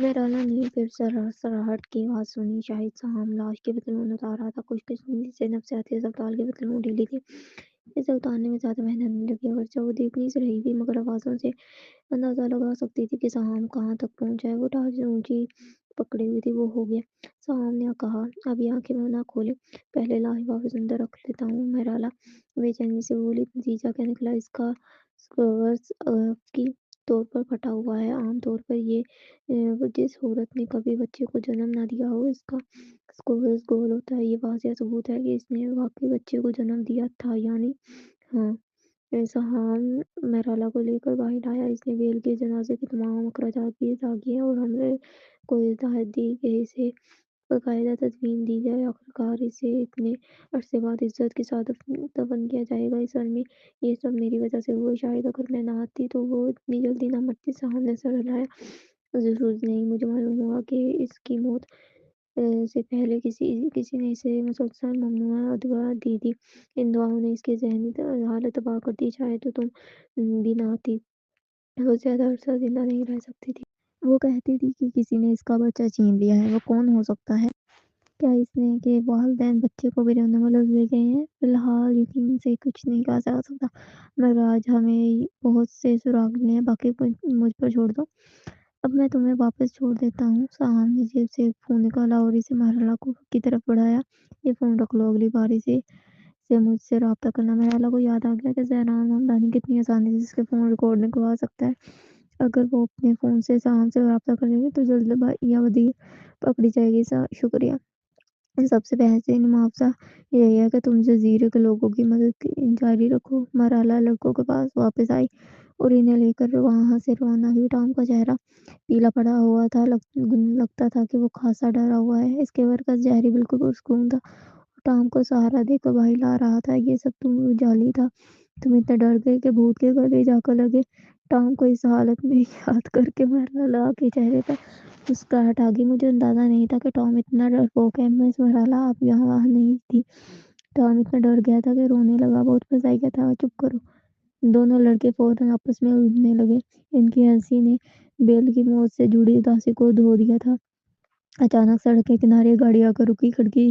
میرالا نے پھر سرسراہٹ کی آواز سنی، شاید سہام لاش کے بدلے میں اتار رہا تھا، کچھ قسم سے نفسیاتی اسپتال کے بدلے میں ڈھیلی تھی۔ اسے اتارنے میں زیادہ محنت نہیں لگی، اگرچہ وہ دیکھ نہیں رہی تھی، مگر آوازوں سے اندازہ لگا سکتی تھی کہ سہام کہاں تک پہنچا ہے۔ وہ ٹارچ اونچی پکڑی ہوئی تھی۔ وہ ہو گیا، سہام نے کہا، ابھی آنکھیں نہ کھولے، پہلے لاش واپس اندر رکھ لیتا ہوں۔ میرالا بے چینی سے بولی، نتیجہ کیا نکلا؟ اس کا سکورس کی طور پر پھٹا ہوا ہے۔ عام طور پر یہ جس عورت نے کبھی بچے کو جنم نہ دیا ہو، اس کا سکورس گول ہوتا ہے۔ یہ واضح ثبوت ہے کہ اس نے واقعی بچے کو جنم دیا تھا، یعنی ہاں۔ سہام میرالا کو لے کر باہر آیا۔ اس نے بیل کے جنازے کے تمام اخراجات بھی ادا کیے اور ہمارے کو ہدایت دی کہ اسے باقاعدہ تدفین دی جائے۔ آخرکار اسے اتنے عرصے بعد عزت کے ساتھ دفن کیا جائے گا۔ اصل میں یہ سب میری وجہ سے ہوا ہے، شاید اگر میں نہ آتی تو وہ اتنی جلدی نہ مرتی۔ سہام نے سر ہلایا، ضرور نہیں، مجھے معلوم ہوا کہ اس کی موت سے پہلے کسی نے اسے مسلسل ممنوعہ دعا دی تھی۔ ان دعاؤں نے اس کی ذہنی حالت تباہ کر دی۔ شاید تو تم بھی نہ آتی، وہ زیادہ عرصہ زندہ نہیں رہ سکتی تھی۔ وہ کہتی تھی کہ کسی نے اس کا بچہ چھین لیا ہے۔ وہ کون ہو سکتا ہے؟ کیا اس نے کے والدین بچے کو بیرون ملک لے گئے ہیں؟ فی الحال یقین سے کچھ نہیں کہا جا سکتا، مگر آج ہمیں بہت سے سراغ ملے ہیں، باقی مجھ پر چھوڑ دو۔ اب میں تمہیں واپس چھوڑ دیتا ہوں۔ سہام نے جیب سے ایک فون نکالا اور اسے میرالا کی طرف بڑھایا۔ یہ فون رکھ لو، اگلی بار سے مجھ سے رابطہ کرنا۔ میرالا کو یاد آ گیا کہ زہران ممدانی کتنی آسانی سے اس کے فون ریکارڈ نکلوا سکتا ہے۔ اگر وہ اپنے فون سے سہام سے رابطہ کرے گی تو جلد یا ودی پکڑی جائے گی۔ شکریہ۔ سب سے بہترین معاوضہ یہی ہے کہ تم جزیرے کے لوگوں کی مدد جاری رکھو۔ میرالا لڑکوں کے پاس واپس آئی اور انہیں لے کر وہاں سے روانہ ہوئی۔ ٹام کا چہرہ پیلا پڑا ہوا تھا، لگتا تھا کہ وہ خاصا ڈرا ہوا ہے۔ اس کے برعکس جیری بالکل پرسکون تھا اور ٹام کو سہارا دے کر باہر لا رہا تھا۔ یہ سب تم جعلی تھا، تم اتنے ڈر گئے کہ بھوت کے گلے جا کر لگے۔ ٹام کو اس حالت میں یاد کر کے میرالا کے چہرے پر مسکراہٹ آ گئی۔ مجھے اندازہ نہیں تھا کہ ٹام اتنا ڈرپوک ہے۔ مس میرالا آپ یہاں نہیں تھی۔ ٹام اتنا ڈر گیا تھا کہ رونے لگا۔ بہت مزہ آیا تھا، چپ کرو۔ دونوں لڑکے فوراً آپس میں الجھنے لگے۔ ان کی ہنسی نے بیل کی موت سے جڑی اداسی کو دھو دیا تھا۔ اچانک سڑک کے کنارے گاڑی آ کر رکی، کھڑکی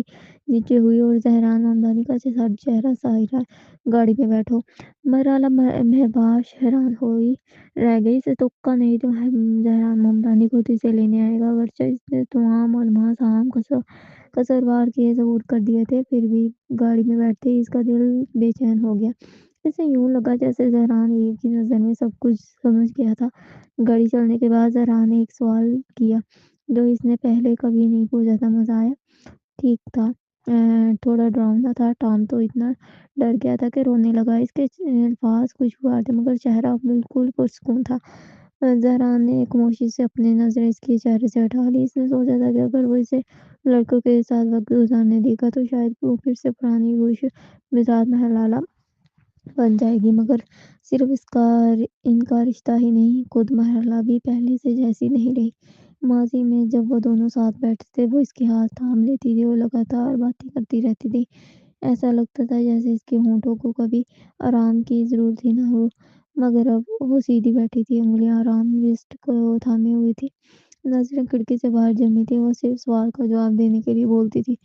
نیچے ہوئی اور زہران ممدانی کا چہرہ ظاہر ہے۔ گاڑی میں بیٹھو۔ میرالا مہباش حیران ہوئی رہ گئی۔ اسے توقع نہیں تھی زہران ممدانی خود اسے لینے آئے گا، اگرچہ اس نے تمام الماس عام قصروار کیے ثبوت کر دیے تھے، پھر بھی گاڑی میں بیٹھتے ہی اس کا دل بے چین ہو گیا۔ اسے یوں لگا جیسے زہران ایک ہی نظر میں سب کچھ سمجھ گیا تھا۔ گاڑی چلنے کے بعد زہران نے ایک سوال کیا جو اس نے پہلے کبھی نہیں پوچھا تھا۔ مزہ آیا؟ ٹھیک تھا، تھوڑا ڈراؤنا تھا۔ ٹام تو اتنا ڈر گیا تھا کہ رونے لگا۔ اس کے الفاظ خوشگوار تھے مگر چہرہ بالکل پرسکون تھا۔ زہران نے خاموشی سے اپنی نظریں اس کے چہرے سے ہٹا لی۔ اس نے سوچا تھا کہ اگر وہ اسے لڑکوں کے ساتھ وقت گزارنے دے گا تو شاید وہ پھر سے پرانی خوش مزاج میرالا بن جائے گی، مگر صرف ان کا رشتہ ہی نہیں، خود میرالا بھی پہلے سے جیسی نہیں رہی۔ ماضی میں جب وہ دونوں ساتھ بیٹھتے تھے، وہ اس کے ہاتھ تھام لیتی تھی اور لگاتار باتیں کرتی رہتی تھی۔ ایسا لگتا تھا جیسے اس کے ہونٹوں کو کبھی آرام کی ضرورت ہی نہ ہو، مگر اب وہ سیدھی بیٹھی تھی، انگلیاں آرم ریسٹ کو تھامے ہوئی تھی، نظریں کھڑکی سے باہر جمی تھی۔ وہ صرف سوال کا جواب دینے کے لیے بولتی تھی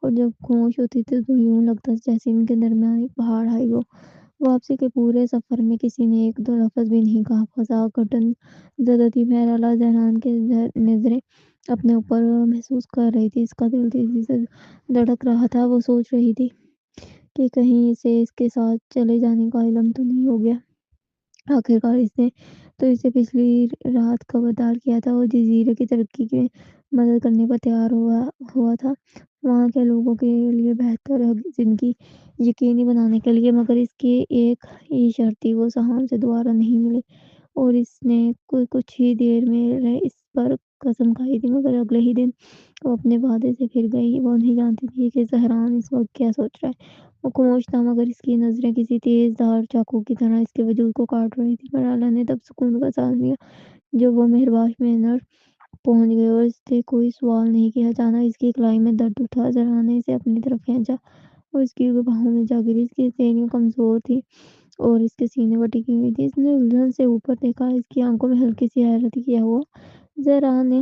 اور جب خاموش ہوتی تھی تو یوں لگتا جیسے ان کے درمیان ایک پہاڑ آئی ہو۔ واپسی کے پورے سفر میں کسی نے ایک دو لفظ بھی نہیں کہا۔ فضا گھٹن زدہ تھی۔ میرالا زہران کے نظریں اپنے اوپر محسوس کر رہی تھی۔ اس کا دل تیزی سے دھڑک رہا تھا۔ وہ سوچ رہی تھی کہ کہیں اسے اس کے ساتھ چلے جانے کا علم تو نہیں ہو گیا۔ آخرکار اس نے تو اسے پچھلی رات خبردار کیا تھا اور جزیرے کی ترقی کی مدد کرنے پر تیار ہوا تھا، وہاں کے لوگوں کے لیے بہتر زندگی یقینی بنانے کے لیے، مگر اس کی ایک ہی شرط تھی، وہ سہام سے دوبارہ نہیں ملے۔ اور اس نے کچھ ہی دیر میں اس پر قسم کھائی تھی، مگر اگلے ہی دن وہ اپنے وعدے سے پھر گئی۔ وہ نہیں جانتی تھی کہ زہران اس وقت کیا سوچ رہا ہے۔ وہ خاموش تھا مگر اس کی نظریں کسی تیز دھار چاقو کی طرح اس کے وجود کو کاٹ رہی تھی۔ میرالا نے تب سکون کا سانس لیا جب وہ مہباش مینر پہنچ گئے اور اس سے کوئی سوال نہیں کیا۔ اچانک اس کی کلائی میں درد اٹھا۔ زہران نے اسے اپنی طرف کھینچا اور اس کی باہوں میں جا گری۔ اس کی ہتھیلیاں کمزور تھیں اور اس کے سینے پر ٹکی ہوئی تھی۔ اس نے الجھن سے اوپر دیکھا۔ اس کی آنکھوں میں ہلکی سی حیرت کیا ہوا۔ زہران نے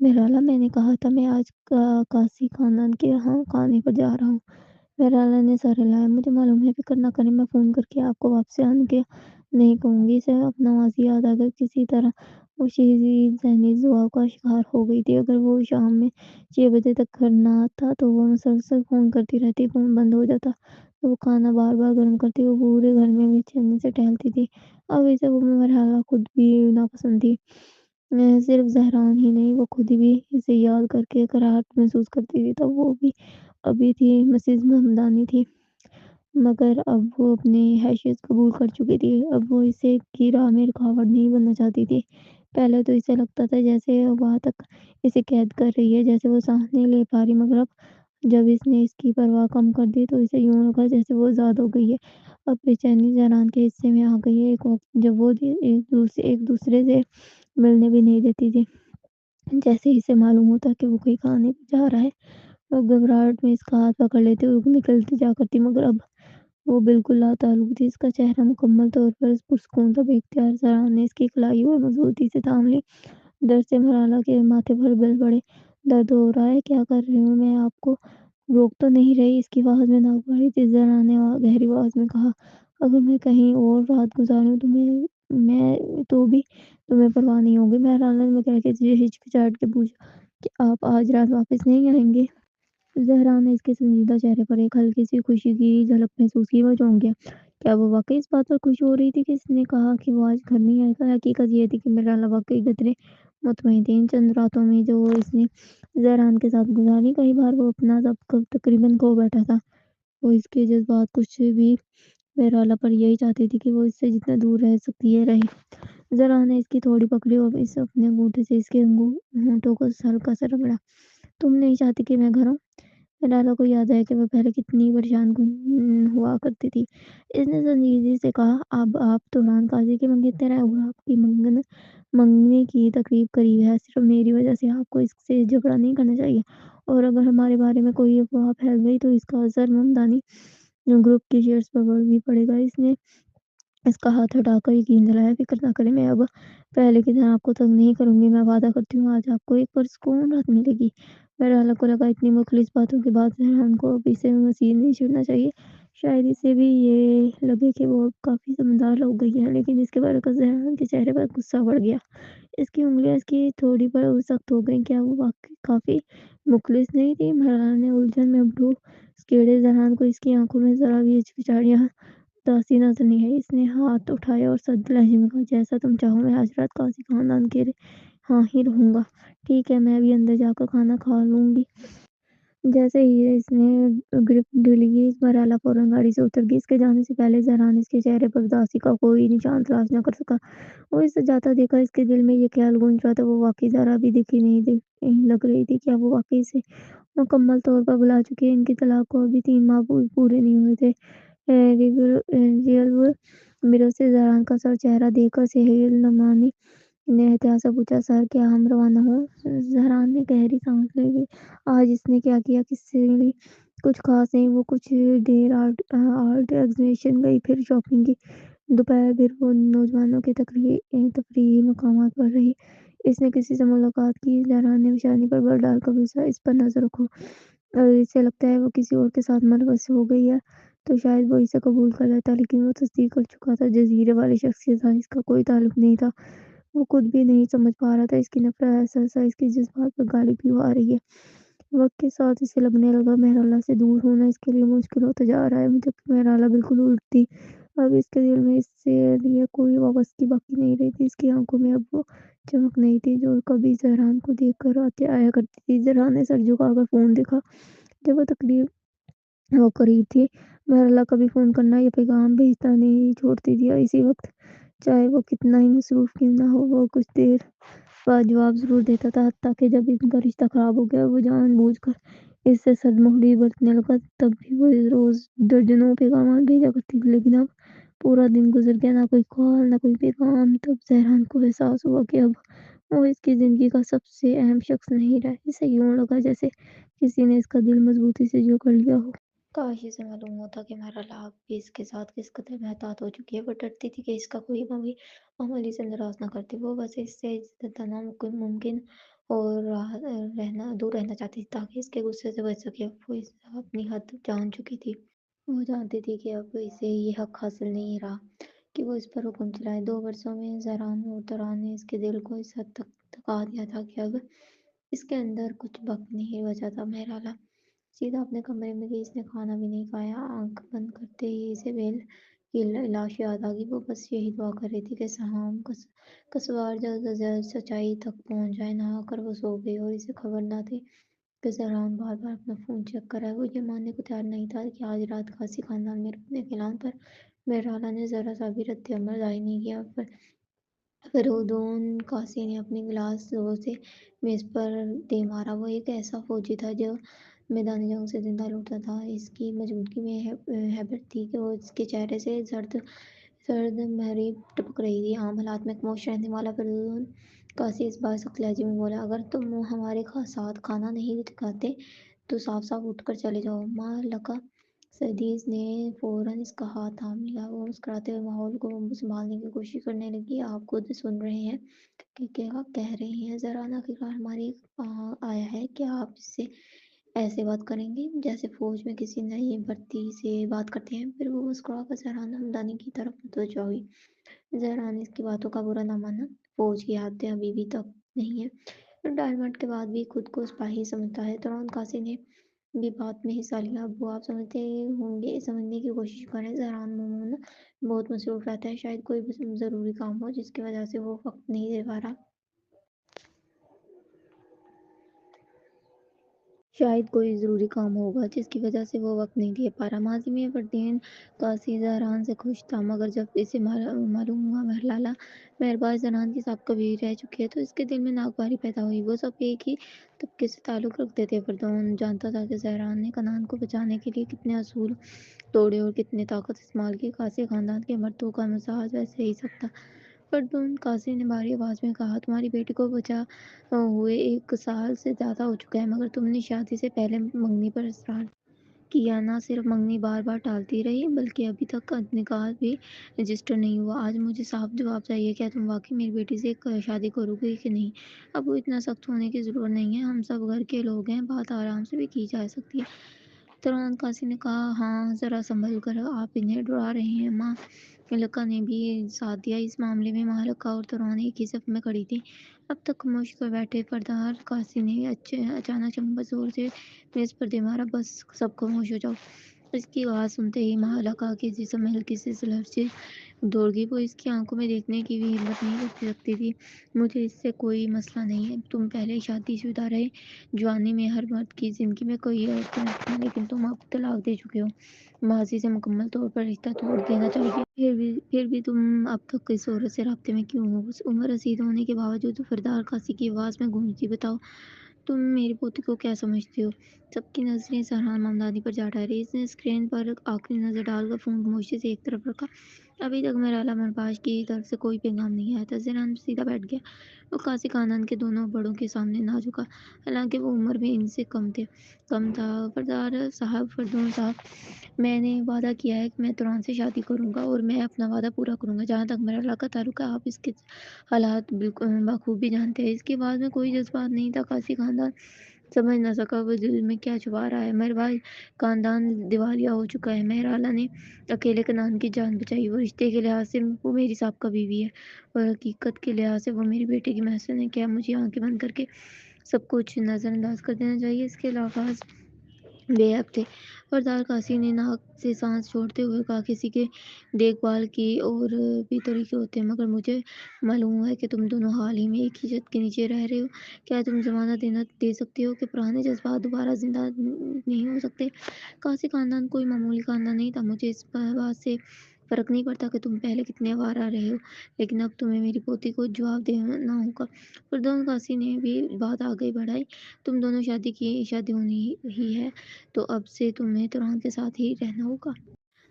"بہرحال میں نے کہا تھا میں آج قاسی خاندان کے یہاں کھانے پر جا رہا ہوں۔" بہرحال نے سر ہلایا۔ "مجھے معلوم ہے، فکر نہ کریں، میں فون کر کے آپ کو واپس آنے کے نہیں کہوں گی۔" اسے اپنا ماضی یاد آ گیا۔ کسی طرح وہ شدید ذہنی دباؤ کا شکار ہو گئی تھی۔ اگر وہ شام میں 6 بجے تک گھر نہ آتا تو وہ مسلسل فون کرتی رہتی۔ فون بند ہو جاتا تو وہ کھانا بار بار گرم کرتی۔ وہ پورے گھر میں بے چینی سے ٹہلتی تھی۔ اب اسے وہ مرحلہ خود بھی ناپسند تھی۔ صرف زہران ہی نہیں، وہ خود بھی اسے یاد کر کے کراہٹ محسوس کرتی تھی۔ تب وہ بھی ابھی تھی، مسز مہمدانی تھی، مگر اب وہ اپنی حیثیت قبول کر چکی تھی۔ اب وہ اسے کی راہ میں رکاوٹ نہیں بننا چاہتی تھی۔ پہلے تو اسے لگتا تھا جیسے وہاں تک اسے قید کر رہی ہے، جیسے وہ سانس نہیں لے پا رہی، مگر اب جب اس نے اس کی پرواہ کم کر دی تو اسے یوں لگا جیسے وہ آزاد ہو گئی ہے۔ اب بے چینی زہران کے حصے میں آ گئی ہے۔ ایک وقت جب وہ ایک دوسرے سے ملنے بھی نہیں دیتی تھی، جیسے اسے معلوم ہوتا کہ وہ کوئی کھانے پہ جا رہا ہے، وہ گھبراہٹ میں اس کا ہاتھ پکڑ لیتی اور نکلتی جا کرتی، مگر اب وہ بالکل لاتعلق تھی۔ اس کا چہرہ مکمل طور پر پرسکون تھا، بے اختیار زہران نے اس کی کلائی اور مضبوطی سے تھام لی۔ درد سے مرحلہ کے ماتھے پر بل پڑے۔ "درد ہو رہا ہے؟ کیا کر رہی ہوں میں؟ آپ کو روک تو نہیں رہی؟" اس کی آواز میں ناگواری تھی۔ زہرا نے گہری آواز میں کہا، "اگر میں کہیں اور رات گزاروں میں تو بھی تمہیں پرواہ نہیں ہوگی؟" بہرحال نے کہہ کے ہچکچاہٹ کے پوچھا، "کہ آپ آج رات واپس نہیں آئیں گے؟" زہرا نے اس کے سنجیدہ چہرے پر ایک ہلکی سی خوشی کی جھلک محسوس کی۔ وہ چونک گیا۔ کیا وہ واقعی اس بات پر خوش ہو رہی تھی کہ اس نے کہا کہ وہ آج گھر نہیں آئے گا؟ حقیقت یہ تھی کہ مرحلہ واقعی قدرے مطمئن تھی۔ ان چند راتوں میں جو اس نے زہران کے ساتھ گزاری، کئی بار وہ اپنا ضبط تقریباً کھو بیٹھا تھا۔ وہ اس کے جذبات کچھ بھی مرحلہ پر یہی چاہتی تھی کہ وہ اس سے جتنا دور رہ سکتی ہے رہے۔ زہرا نے اس کی تھوڑی پکڑی اور اس اپنے انگوٹھے سے اس کے ہونٹوں کو ہلکا سا رگڑا۔ "تم نہیں چاہتی کہ میں گھر آؤں؟" مرحلہ کو یاد آیا کہ وہ پہلے کتنی پریشان کن ہوا کرتی تھی۔ اس نے سنجیدگی سے کہا، "اب آپ توران قاضی کے منگتے رہے اور آپ کی منگنی کی تقریب قریب ہے۔ صرف میری وجہ سے آپ کو اس سے جھگڑا نہیں کرنا چاہیے، اور اگر ہمارے بارے میں کوئی افواہ پھیل گئی تو اس کا اثر ممدانی گروپ کے شیئرز پر بھی پڑے گا۔" اس نے اس کا ہاتھ ہٹا کر یقین دلایا، "فکر نہ کریں، میں اب پہلے کی طرح آپ کو تنگ نہیں کروں گی۔ میں وعدہ کرتی ہوں آج آپ کو ایک پرسکون رات ملے گی۔" مرحلہ کو لگا اتنی مخلص باتوں کے بعد زہران کو اب اسے مزید نہیں چھیڑنا چاہیے۔ شاید اسے بھی یہ لگے کہ وہ اب کافی سمجھدار ہو گئی ہے، لیکن اس کے برعکس زہران کے چہرے پر غصہ بڑھ گیا۔ اس کی انگلیاں اس کی تھوڑی پر سخت ہو گئیں۔ کیا وہ واقعی کافی مخلص نہیں تھی؟ مرحلہ نے الجھن میں ابرو سکیڑے۔ زہران کو اس کی آنکھوں میں ذرا بھی ہچکچاہٹ یا اداسی نظر نہیں آئی۔ اس نے ہاتھ اٹھایا اور سرد لہجے میں کہا، "جیسا تم چاہو، میں آج رات قاضی خاندان کے ہاں ہی رہوں گا۔" "ٹھیک ہے، میں ابھی اندر جا کر کھانا کھا لوں گی۔" جیسے ہی اس نے گرفت ڈلی، مرحلہ فوراً گاڑی سے اتر گئی۔ اس کے جانے سے پہلے زہران اس کے چہرے پر اداسی کا کوئی نشان تلاش نہ کر سکا۔ وہ اسے جاتا دیکھا، اس کے دل میں یہ خیال گونج رہا تھا، وہ واقعی ذرا بھی دکھی نہیں لگ رہی تھی۔ کیا وہ واقعی اسے مکمل طور پر بھلا چکی ہے؟ ان کی طلاق کو ابھی 3 ماہ پورے نہیں ہوئے تھے۔ ریئر مرر سے زہران کا سر چہرہ دیکھ کر سہیل نعمانی نے احتیاط سے پوچھا، "سر، کیا ہم روانہ ہوں؟" زہران نے گہری سانس لی۔ آج اس نے کیا کیا؟ کس سے ملی؟ کچھ خاص نہیں۔ وہ کچھ دیر آرٹ ایگزیبیشن گئی، پھر شاپنگ کی۔ دوپہر پھر وہ نوجوانوں کے تفریحی مقامات پر رہی۔ اس نے کسی سے ملاقات کی؟ زہران نے پیشانی پر بر ڈال کر پوچھا۔ "اس پر نظر رکھو۔ اگر اسے لگتا ہے وہ کسی اور کے ساتھ ملوث ہو گئی ہے تو شاید وہ اسے قبول کر لیتا، لیکن وہ تصدیق کر چکا تھا، جزیرے والے شخص کے ساتھ اس کا کوئی تعلق نہیں تھا۔" وہ خود بھی نہیں سمجھ پا رہا تھا۔ اس کی نفرت سہسا اس کے جذبات پر غالب کیوں آ رہی ہے۔ وقت کے ساتھ اسے لگنے لگا مرحلہ سے دور ہونا اس کے لیے مشکل ہوتا جا رہا ہے، جبکہ مرحلہ بالکل الٹ تھی۔ اب اس کے دل میں اس سے لیے کوئی وابستگی باقی نہیں رہی تھی۔ اس کی آنکھوں میں اب وہ چمک نہیں تھی جو کبھی زہران کو دیکھ کر آیا کرتی تھی۔ زہران نے سر جھکا کر فون دیکھا۔ جب وہ قریب تھی، مرحلہ کبھی فون کرنا یا پیغام بھیجنا نہیں چھوڑتی تھی۔ اسی وقت چاہے وہ کتنا ہی مصروف کیوں نہ ہو، وہ کچھ دیر بعد جواب ضرور دیتا تھا۔ حتیٰ کہ جب ان کا رشتہ خراب ہو گیا، وہ جان بوجھ کر اس سے سرمہری برتنے لگا، تب بھی وہ روز درجنوں پیغامات بھیجا کرتی تھی۔ لیکن اب پورا دن گزر گیا، نہ کوئی کال، نہ کوئی پیغام۔ تب زہران کو احساس ہوا کہ اب وہ اس کی زندگی کا سب سے اہم شخص نہیں رہا۔ اسے یوں لگا جیسے کسی نے اس کا دل مضبوطی سے جکڑ لیا ہو۔ کاش اسے معلوم ہوتا کہ مرحلہ اب بھی اس کے ساتھ کس قدر محتاط ہو چکی ہے۔ وہ ڈرتی تھی کہ اس کا کوئی معمولی سے ناراض نہ کرتی، وہ بس اس سے جتنا ممکن اور دور رہنا چاہتی تھی تاکہ اس کے غصے سے بچ سکے۔ اب وہ اپنی حد جان چکی تھی۔ وہ جانتی تھی کہ اب اسے یہ حق حاصل نہیں رہا کہ وہ اس پر حکم چلائے۔ 2 برسوں میں زران اور تران نے اس کے دل کو اس حد تک تھکا دیا تھا کہ اب اس کے اندر کچھ بک نہیں بچا تھا۔ مرحلہ سیدھا اپنے کمرے میں گئی۔ اس نے کھانا بھی نہیں کھایا۔ آنکھ بند کرتے ہی اسے بیل کی لاش یاد آ گئی۔ وہ بس یہی دعا کر رہی تھی کہ سہام کسوار جلد از جلد سچائی تک پہنچ جائے۔ نہا کر وہ سو گئی اور اسے خبر نہ تھی کہ زہران بار بار اپنا فون چیک کر رہا ہے۔ وہ یہ ماننے کو تیار نہیں تھا کہ آج رات قاسی خاندان میں رکنے کے اعلان پر بہرحال نے ذرا سا بھی رد عمل ظاہر نہیں کیا۔ فرودون قاسی نے اپنی گلاس زور سے میز پر دے مارا۔ وہ ایک ایسا فوجی تھا جو میدان جنگ سے زندہ لوٹتا تھا۔ اس کی موجودگی میں ہیبت تھی کہ اس کے چہرے سے زرد مہری ٹپک رہی تھی۔ عام حالات میں خاموش رہنے والا فرودون قاسی اس بار سخت لہجے میں بولا، اگر تم ہمارے ساتھ کھانا نہیں کھاتے تو صاف صاف اٹھ کر چلے جاؤ۔ ملکہ سعیدیز نے فوراً اس کا ہاتھ تھام لیا۔ وہ مسکراتے ہوئے ماحول کو سنبھالنے کی کوشش کرنے لگی، آپ خود سن رہے ہیں کہ کیا کہہ رہی ہیں زران، آخرکار ہماری آیا ہے کہ آپ اس سے ایسے بات کریں گے جیسے فوج میں کسی نئی بھرتی سے بات کرتے ہیں۔ پھر وہ مسکرا کر زہران ہمدانی کی طرف متوجہ ہوئی۔ زہرا نے اس کی باتوں کا برا نہ مانا۔ فوج کی عادتیں ابھی بھی تک نہیں ہے، ریٹائرمنٹ کے بعد بھی خود کو سپاہی سمجھتا ہے۔ ترون قاسی نے بھی بات میں حصہ لیا، ابو آپ سمجھتے ہوں گے، سمجھنے کی کوشش کریں۔ زہران عموماً بہت مصروف رہتا ہے، شاید کوئی ضروری کام ہو جس کی وجہ سے وہ وقت نہیں دے پا رہا۔ شاید کوئی ضروری کام ہوگا جس کی وجہ سے وہ وقت نہیں دے پا رہا۔ ماضی میں فردین قاسی زہران سے خوش تھا، مگر جب اسے معلوم ہوا مرحلہ مہربان زران کی سابقہ بیوی رہ چکی ہے تو اس کے دل میں ناگواری پیدا ہوئی۔ وہ سب ایک ہی طبقے سے تعلق رکھتے تھے۔ فردون جانتا تھا کہ زہران نے کنعان کو بچانے کے لیے کتنے اصول توڑے اور کتنی طاقت استعمال کی۔ قاسی خاندان کے مردوں کا مزاج ویسے ہی سخت تھا۔ فردون قاسی نے بھاری آواز میں کہا، تمہاری بیٹی کو بچا ہوئے 1 سال سے زیادہ ہو چکا ہے، مگر تم نے شادی سے پہلے منگنی پر اصرار کیا۔ نہ صرف منگنی بار بار ٹالتی رہی بلکہ ابھی تک نکاح بھی رجسٹر نہیں ہوا۔ آج مجھے صاف جواب چاہیے، کیا تم واقعی میری بیٹی سے شادی کرو گے کہ نہیں؟ ابو اتنا سخت ہونے کی ضرورت نہیں ہے، ہم سب گھر کے لوگ ہیں، بات آرام سے بھی کی جا سکتی ہے۔ ترون قاسی نے کہا، ہاں ذرا سنبھل کر، آپ انہیں ڈرا رہے ہیں۔ ماں ملکہ نے بھی ساتھ دیا۔ اس معاملے میں ملکہ اور ترون ایک ہی صف میں کھڑی تھیں، اب تک خاموش کر بیٹھے۔ سردار قاسی نے اچانک چمک زور سے میز پر دے مارا، بس سب خاموش ہو جاؤ۔ اس کی آواز سنتے ہی ملکہ کے جسم میں ہلکی سی لرزش دوڑ گئی۔ وہ اس کی آنکھوں میں دیکھنے کی بھی ہمت نہیں رکھ سکتی تھی۔ مجھے اس سے کوئی مسئلہ نہیں ہے، تم پہلے شادی شدہ رہے، جوانی میں ہر مرد کی زندگی میں کوئی عورتیں ہوتی ہیں، لیکن تم اب طلاق دے چکے ہو، ماضی سے مکمل طور پر رشتہ توڑ دینا چاہیے۔ پھر بھی تم اب تک اس عورت سے رابطے میں کیوں ہو؟ عمر رسید ہونے کے باوجود سردار قاسی کی آواز میں گونجتی، بتاؤ تم میری پوتی کو کیا سمجھتے ہو؟ سب کی نظریں زہران ممدانی پر جا ٹھہری۔ اس نے اسکرین پر آخری نظر ڈال کر فون خاموشی سے ایک طرف رکھا۔ ابھی تک مرحلہ مرباش کی طرف سے کوئی پیغام نہیں آیا تھا۔ زہران سیدھا بیٹھ گیا۔ وہ قاسی خاندان کے دونوں بڑوں کے سامنے نہ جھکا، حالانکہ وہ عمر میں ان سے کم تھا۔ سردار صاحب، فردون صاحب، میں نے وعدہ کیا ہے کہ میں ترون سے شادی کروں گا اور میں اپنا وعدہ پورا کروں گا۔ جہاں تک مرحلہ کا تعلق ہے، آپ اس کے حالات بخوبی جانتے ہیں۔ اس کی آواز میں کوئی جذبات نہیں تھا۔ قاسی خاندان سمجھ نہ سکا وہ دل میں کیا چھپا رہا ہے۔ مرباش خاندان دیوالیہ ہو چکا ہے۔ مرحلہ نے اکیلے کنعان کی جان بچائی۔ وہ رشتے کے لحاظ سے وہ میری سابقہ بیوی ہے اور حقیقت کے لحاظ سے وہ میری بیٹی کی محسن ہے۔ کیا مجھے آنکھیں بند کر کے سب کچھ نظر انداز کر دینا چاہیے؟ اس کے الفاظ بے عیب تھے۔ سردار قاسی نے ناک سے سانس چھوڑتے ہوئے کہا، کسی کے دیکھ بھال کے اور بھی طریقے ہوتے ہیں، مگر مجھے معلوم ہے کہ تم دونوں حال ہی میں ایک ہی چھت کے نیچے رہ رہے ہو۔ کیا تم ضمانت دے سکتے ہو کہ پرانے جذبات دوبارہ زندہ نہیں ہو سکتے؟ قاسی خاندان کوئی معمولی خاندان نہیں تھا۔ مجھے اس بات سے فرق نہیں پڑتا کہ تم پہلے کتنے آوارہ رہے ہو، لیکن اب تمہیں میری پوتی کو جواب دینا ہوگا۔ فردون قاسی نے بھی بات آگے بڑھائی، تم دونوں شادی ہونی ہی ہے تو اب سے تمہیں ترون کے ساتھ ہی رہنا ہوگا۔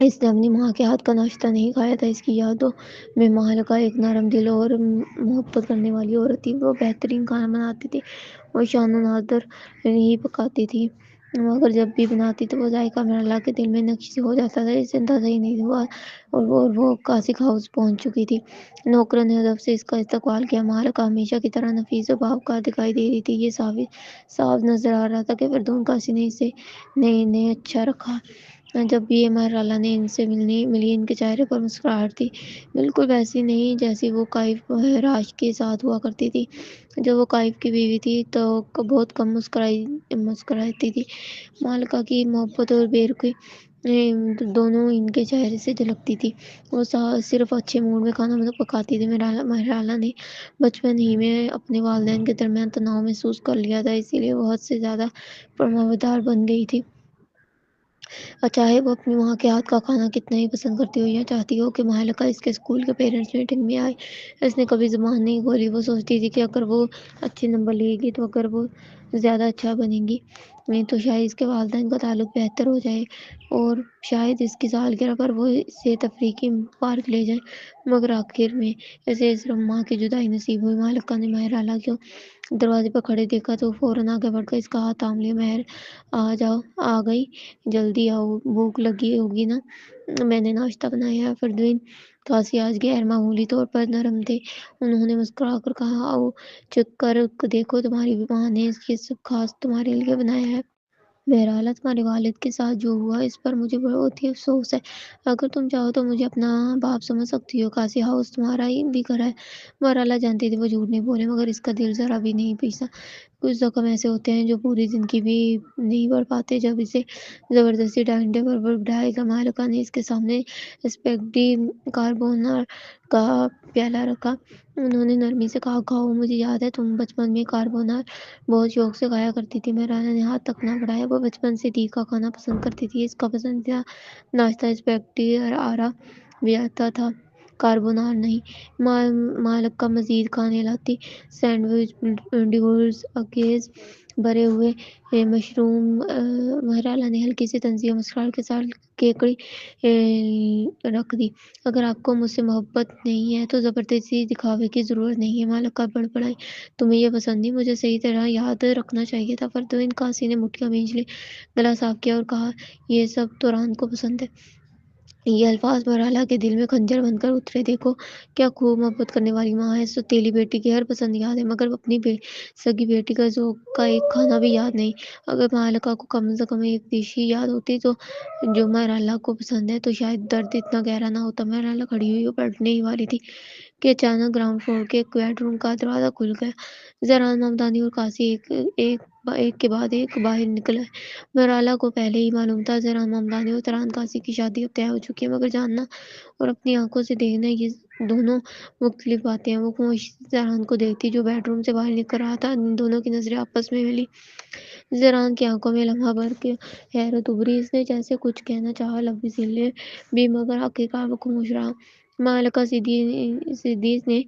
اس نے اپنی ماں کے ہاتھ کا ناشتہ نہیں کھایا تھا۔ اس کی یادوں میں مالکہ ایک نرم دل اور محبت کرنے والی عورت تھی۔ وہ بہترین کھانا بناتی تھی اور شان و نادر ہی پکاتی تھی، مگر جب بھی بناتی تو وہ ذائقہ میرالہ کے دل میں نقش ہو جاتا تھا، جسے اندازہ ہی نہیں ہوا اور وہ کاسک ہاؤس پہنچ چکی تھی۔ نوکروں نے ادب سے اس کا استقبال کیا۔ مالکہ ہمیشہ کی طرح نفیس و باوقار دکھائی دے رہی تھی۔ یہ صاف نظر آ رہا تھا کہ فردون قاسی نے اسے نے اچھا رکھا۔ جب بھی یہ مہرالہ نے ان سے ملی، ان کے چہرے پر مسکراہٹ تھی، بالکل ویسی نہیں جیسی وہ کائف راج کے ساتھ ہوا کرتی تھی۔ جب وہ کائف کی بیوی تھی تو بہت کم مسکراتی تھی۔ مالکہ کی محبت اور بے رخی دونوں ان کے چہرے سے جھلکتی تھی۔ وہ صرف اچھے موڈ میں کھانا پکاتی تھی۔ مہرالہ نے بچپن ہی میں اپنے والدین کے درمیان تناؤ محسوس کر لیا تھا، اسی لیے وہ حد سے زیادہ فرمانبردار بن گئی تھی۔ چاہے وہ اپنی ماں کے ہاتھ کا کھانا کتنا ہی پسند کرتی ہو یا چاہتی ہو کہ مالکہ اس کے اسکول کے پیرنٹس میٹنگ میں آئے، اس نے کبھی زبان نہیں کھولی۔ وہ سوچتی تھی کہ اگر وہ اچھے نمبر لے گی تو اگر وہ زیادہ اچھا بنے گی تو شاید اس کے والدین کا تعلق بہتر ہو جائے اور شاید اس کی سالگرہ پر وہ اسے تفریحی پارک لے جائیں، مگر آخر میں اسے صرف ماں کی جدائی نصیب ہوئی۔ مالکہ نے مہرالہ کو دروازے پر کھڑے دیکھا تو فوراً آگے بڑھ کر اس کا ہاتھ تھام لیا۔ مہر آ گئی، جلدی آؤ، بھوک لگی ہوگی نا، میں نے ناشتہ بنایا ہے۔ فردین قاسی آج غیر معمولی طور پر نرم تھے۔ انہوں نے مسکرا کر کہا، آؤ چکھ کر دیکھو، تمہاری ماں نے یہ سب خاص تمہارے لیے بنایا ہے۔ بہرحال تمہارے والد کے ساتھ جو ہوا اس پر مجھے بہت ہی افسوس ہے۔ اگر تم چاہو تو مجھے اپنا باپ سمجھ سکتی ہو۔ قاسی ہاؤس تمہارا ہی بھی گھر ہے۔ بہرحال جانتی تھی وہ جھوٹ نہیں بولے، مگر اس کا دل ذرا بھی نہیں پیسا۔ کچھ زخم ایسے ہوتے ہیں جو پوری زندگی بھی نہیں بڑھ پاتے۔ جب اسے زبردستی ڈائننگ ٹیبل پر بٹھایا گیا، مالکہ نے اس کے سامنے اسپیگٹی کاربونارا کا پیالہ رکھا۔ انہوں نے نرمی سے کہا، کھاؤ، مجھے یاد ہے تم بچپن میں کاربونارا بہت شوق سے کھایا کرتی تھی۔ مہرالہ نے ہاتھ تک نہ بڑھایا۔ وہ بچپن سے تیکھا کھانا پسند کرتی تھی۔ اس کا پسندیدہ ناشتہ اسپیگٹی آرا بیاتا تھا، کاربونارا نہیں۔ مالکہ مزید کھانے لاتی، سینڈوچ، ڈورز اکیز، بھرے ہوئے مشروم۔ مہرالہ نے ہلکی سی طنزیہ مسکراہٹ کے ساتھ کیکڑی رکھ دی۔ اگر آپ کو مجھ سے محبت نہیں ہے تو زبردستی دکھاوے کی ضرورت نہیں ہے، مالکہ بڑبڑائی۔ تمہیں یہ پسند نہیں، مجھے صحیح طرح یاد رکھنا چاہیے تھا۔ فردین قاسی نے مٹھیاں بھینچ لی، گلا صاف کیا اور کہا، یہ سب توران کو پسند ہے۔ یہ الفاظ مہرالہ کے دل میں خنجر بن کر اترے۔ دیکھو کیا خوب محبت کرنے والی ماں ہے، سوتیلی بیٹی کی ہر پسند یاد ہے، مگر اپنی سگی بیٹی کا ذوق کا ایک کھانا بھی یاد نہیں۔ اگر مالکہ کو کم از کم ایک ڈش ہی یاد ہوتی تو جو مہرالہ کو پسند ہے تو شاید درد اتنا گہرا نہ ہوتا۔ مہرالہ کھڑی ہوئی اور بیٹھنے ہی والی تھی کہ اچانک گراؤنڈ فلور کے ایک بیڈ روم کا دروازہ کھل گیا۔ زران ممدانی اور قاسی ایک کے بعد ایک باہر نکل آئے۔ مہرالہ کو پہلے ہی معلوم تھا زران ممدانی اور تران قاسی کی شادی اب طے ہو چکی ہے، مگر جاننا اور اپنی آنکھوں سے دیکھنا یہ دونوں مختلف باتیں ہیں۔ وہ خاموشی سے زران کو دیکھتی جو بیڈ روم سے باہر نکل رہا تھا۔ ان دونوں کی نظریں آپس میں ملی۔ زران کی آنکھوں میں لمحہ بھر کے حیرت ابھری۔ اس نے جیسے کچھ کہنا چاہا، لب سلے بھی، مگر آخرکار وہ خاموش رہا۔ مالکہ صدیق نے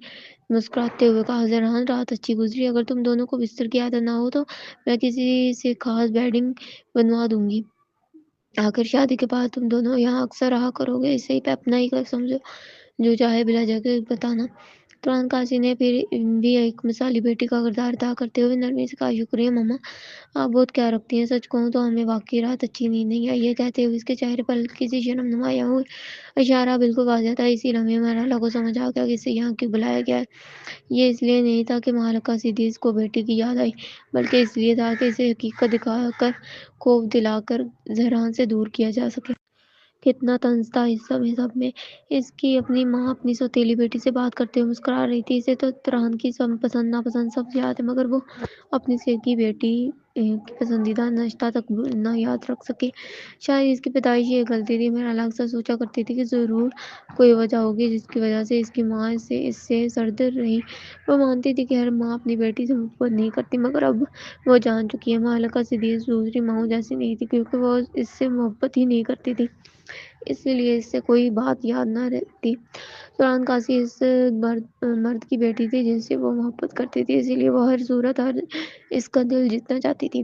مسکراتے ہوئے کہا، زران رات اچھی گزری؟ اگر تم دونوں کو بستر کی عادت نہ ہو تو میں کسی سے خاص بیڈنگ بنوا دوں گی۔ آخر شادی کے بعد تم دونوں یہاں اکثر رہا کرو گے، اسے اپنا ہی گھر سمجھو، جو چاہے بلا جھجھک بتانا۔ تران قاسی نے پھر بھی ایک مثالی بیٹی کا کردار ادا کرتے ہوئے نرمی سے کہا، شکریہ مما، آپ بہت خیال رکھتی ہیں۔ سچ کہوں تو ہمیں واقعی رات اچھی نیند نہیں آئی۔ یہ کہتے ہوئے اس کے چہرے پر ہلکی سی شرم نمایاں ہوئی۔ اشارہ بالکل واضح تھا۔ اسی لمحے مہرالہ کو سمجھ آ گیا کہ اسے یہاں کیوں بلایا گیا ہے۔ یہ اس لیے نہیں تھا کہ مالکہ صدیق کو بیٹی کی یاد آئی، بلکہ اس لیے تھا کہ اسے حقیقت دکھا کر، خوف دلا کر زران سے دور کیا جا سکے۔ کتنا طنز تھا اس سب میں۔ اس کی اپنی ماں اپنی سوتیلی بیٹی سے بات کرتے ہوئے مسکرا رہی تھی۔ اسے تو تران کی پسند ناپسند سب یاد ہے، مگر وہ اپنی سگی بیٹی کی پسندیدہ ناشتہ تک نہ یاد رکھ سکی۔ شاید اس کی پیدائشی ایک غلطی تھی۔ مہرالہ اکثر سوچا کرتی تھی کہ ضرور کوئی وجہ ہوگی جس کی وجہ سے اس کی ماں اس سے سرد رہی۔ وہ مانتی تھی کہ ہر ماں اپنی بیٹی سے محبت نہیں کرتی، مگر اب وہ جان چکی ہے مالکہ صدیق دوسری ماؤں جیسی نہیں تھی، کیونکہ وہ اس سے محبت ہی نہیں کرتی تھی، اس لیے اس سے کوئی بات یاد نہ رہتی۔ تران قاسی اس مرد کی بیٹی تھی جن سے وہ محبت کرتی تھی، اسی لیے وہ ہر صورت اس کا دل جیتنا چاہتی تھی۔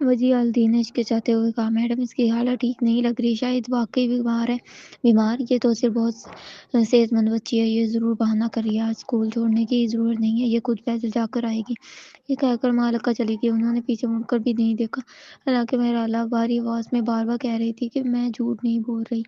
وجیہالدین نے ہچکچاتے ہوئے کہا، میڈم اس کی حالت ٹھیک نہیں لگ رہی، شاید واقعی بیمار۔ یہ تو صرف بہت صحت مند بچی ہے، یہ ضرور بہانہ کر رہی ہے، آج اسکول چھوڑنے کی ضرورت نہیں ہے، یہ خود پیدل جا کر آئے گی۔ یہ کہہ کر ملکہ چلی گئی۔ انہوں نے پیچھے مڑ کر بھی نہیں دیکھا، حالانکہ مہرالہ بھاری آواز میں بار بار کہہ رہی تھی کہ میں جھوٹ نہیں بول رہی۔